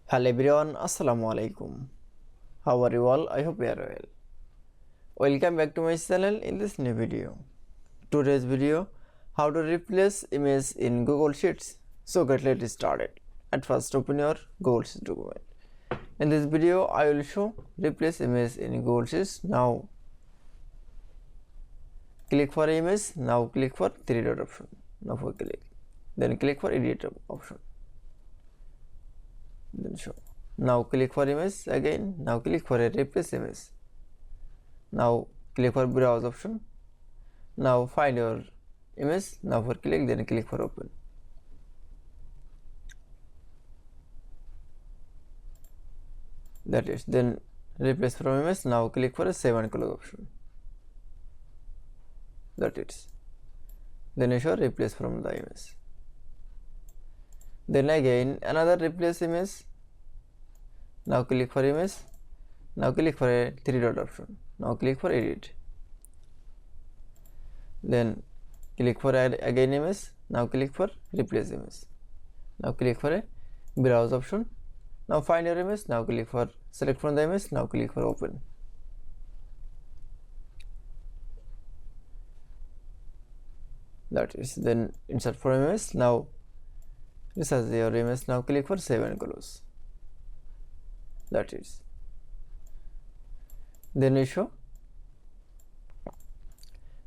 Hello everyone, Assalamu alaikum. How are you all? I hope you are well. Welcome back to my channel in this new video. Today's video, how to replace image in Google Sheets. So let's started. At first open your Google Sheets document. In this video, I will show replace image in Google Sheets. Now click for image. Now click for three dot option. Now for click. Then click for edit option. Then show. Now click for image again. Now click for a replace image. Now click for browse option. Now find your image. Now for click, then click for open. That is, then replace from image. Now click for a save and close option. That is, then you show replace from the image. Then again another replace image. Now click for image. Now click for a three dot option. Now click for edit. Then click for again image. Now click for replace image. Now click for a browse option. Now find your image. Now click for select from the image. Now click for open. That is, then insert from image. Now this is your image. Now click for save and close. That is, then you show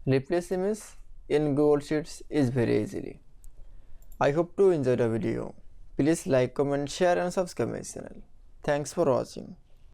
replace image in Google Sheets is very easily. I hope to enjoy the video. Please like, comment, share and subscribe my channel. Thanks for watching.